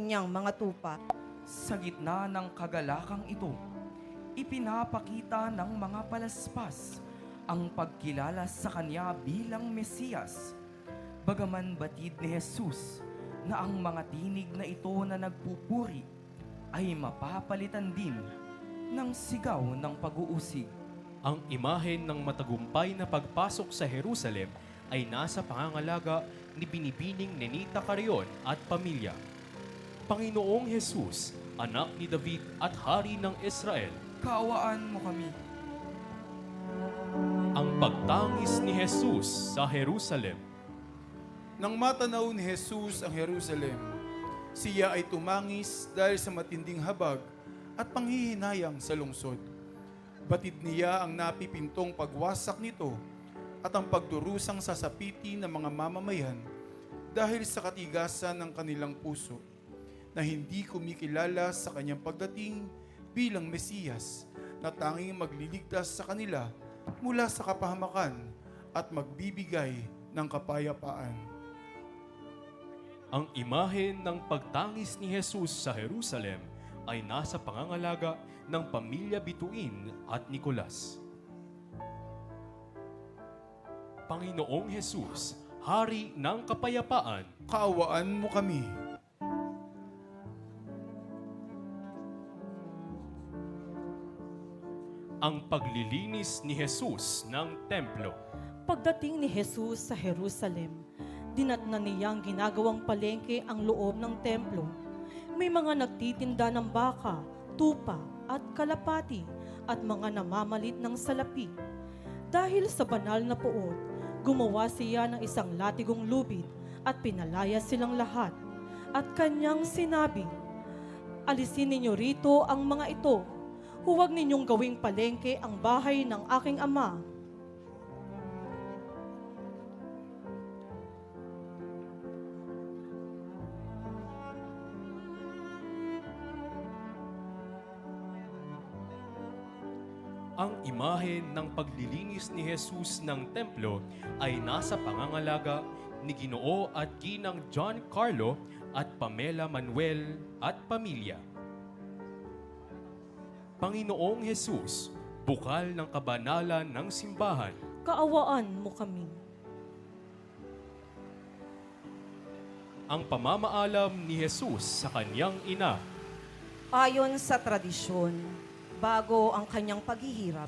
kanyang mga tupa. Sa gitna ng kagalakang ito, ipinapakita ng mga palaspas ang pagkilala sa kanya bilang Mesiyas. Bagaman batid ni Jesus na ang mga tinig na ito na nagpupuri ay mapapalitan din ng sigaw ng pag-uusig. Ang imahen ng matagumpay na pagpasok sa Jerusalem ay nasa pangangalaga ni Binibining Nenita Carrion at pamilya. Panginoong Jesus, anak ni David at hari ng Israel, Kaawaan mo kami. ang pagtangis ni Jesus sa Jerusalem. Nang matanaw ni Jesus ang Jerusalem, siya ay tumangis dahil sa matinding habag at panghihinayang sa lungsod. Batid niya ang napipintong pagwasak nito at ang pagdurusang sasapiti ng mga mamamayan dahil sa katigasan ng kanilang puso na hindi kumikilala sa kanyang pagdating bilang Mesiyas na tanging magliligtas sa kanila mula sa kapahamakan at magbibigay ng kapayapaan. Ang imahen ng pagtangis ni Jesus sa Jerusalem ay nasa pangangalaga ng pamilya Bituin at Nicolas. Panginoong Jesus, Hari ng Kapayapaan, Kaawaan mo kami. ang paglilinis ni Jesus ng templo. Pagdating ni Jesus sa Jerusalem, dinatnan niyang ginagawang palengke ang loob ng templo. May mga nagtitinda ng baka, tupa at kalapati at mga namamalit ng salapi. Dahil sa banal na puot, gumawa siya ng isang latigong lubid at pinalaya silang lahat. At kanyang sinabi, "Alisin ninyo rito ang mga ito. Huwag ninyong gawing palengke ang bahay ng aking ama." Ang imahen ng paglilinis ni Jesus ng templo ay nasa pangangalaga ni Ginoo at Ginang John Carlo at Pamela Manuel at pamilya. Panginoong Jesus, bukal ng kabanalan ng simbahan, Kaawaan mo kami. ang pamamaalam ni Jesus sa kanyang ina. Ayon sa tradisyon, bago ang kanyang paghihirap,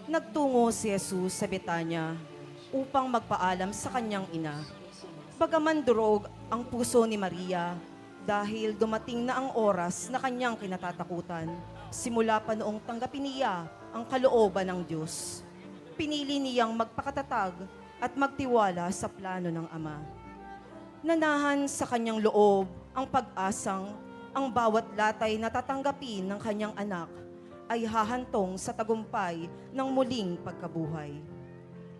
nagtungo si Jesus sa Betanya upang magpaalam sa kanyang ina. Bagaman durog ang puso ni Maria dahil dumating na ang oras na kanyang kinatatakutan, simula pa noong tanggapin niya ang kalooban ng Diyos. Pinili niyang magpakatatag at magtiwala sa plano ng Ama. Nanahan sa kanyang loob ang pag-asang ang bawat latay na tatanggapin ng kanyang anak ay hahantong sa tagumpay ng muling pagkabuhay.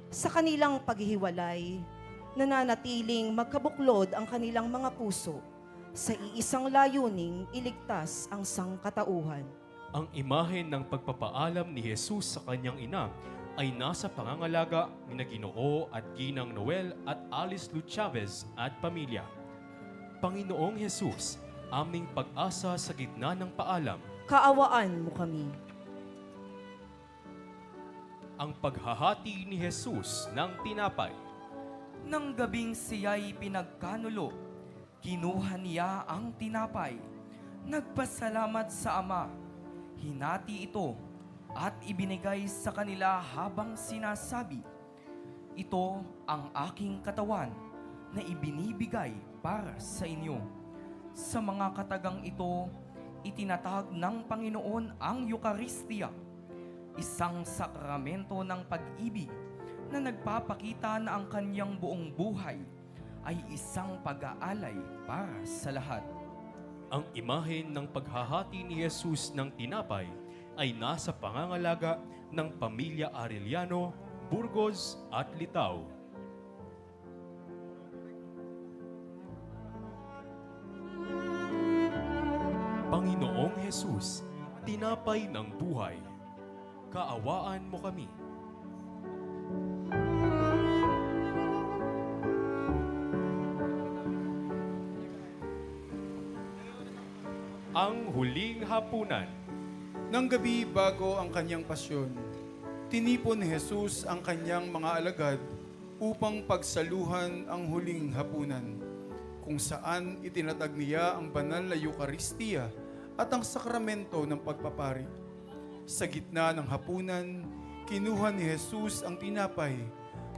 Sa kanilang paghihiwalay, nananatiling magkabuklod ang kanilang mga puso sa iisang layuning iligtas ang sangkatauhan. Ang imahen ng pagpapaalam ni Jesus sa kanyang ina ay nasa pangangalaga ni Ginoo at Ginang Noel at Alice Lu Chavez at pamilya. Panginoong Jesus, aming pag-asa sa gitna ng paalam, Kaawaan mo kami. ang paghahati ni Jesus ng tinapay. Nang gabing siya'y pinagkanulo, kinuha niya ang tinapay, nagpasalamat sa Ama, hinati ito at ibinigay sa kanila habang sinasabi, "Ito ang aking katawan na ibinibigay para sa inyo." Sa mga katagang ito, itinatag ng Panginoon ang Eucharistia, isang sakramento ng pag-ibig na nagpapakita na ang kanyang buong buhay ay isang pag-aalay para sa lahat. Ang imahen ng paghahati ni Jesus ng tinapay ay nasa pangangalaga ng pamilya Arellano, Burgos at Litao. Panginoong Jesus, tinapay ng buhay, kaawaan mo kami. Ang huling hapunan. Nang gabi bago ang kanyang pasyon, tinipon ni Jesus ang kanyang mga alagad upang pagsaluhan ang huling hapunan, kung saan itinatag niya ang banal na Eucharistia at ang sakramento ng pagpapari. Sa gitna ng hapunan, kinuha ni Jesus ang tinapay,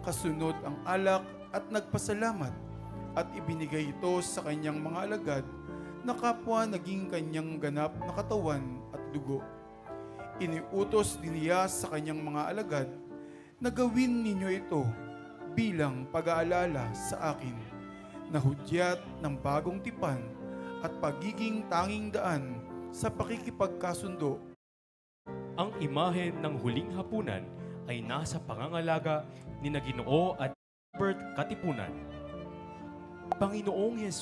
kasunod ang alak at nagpasalamat, at ibinigay ito sa kanyang mga alagad na kapwa naging kanyang ganap na katawan at dugo. Iniutos din niya sa kanyang mga alagad na gawin ninyo ito bilang pag-aalala sa akin, na hudyat ng bagong tipan at pagiging tanging daan sa pakikipagkasundo. Ang imahen ng huling hapunan ay nasa pangangalaga ni Ginoo at Albert Katipunan. Panginoong Hesus,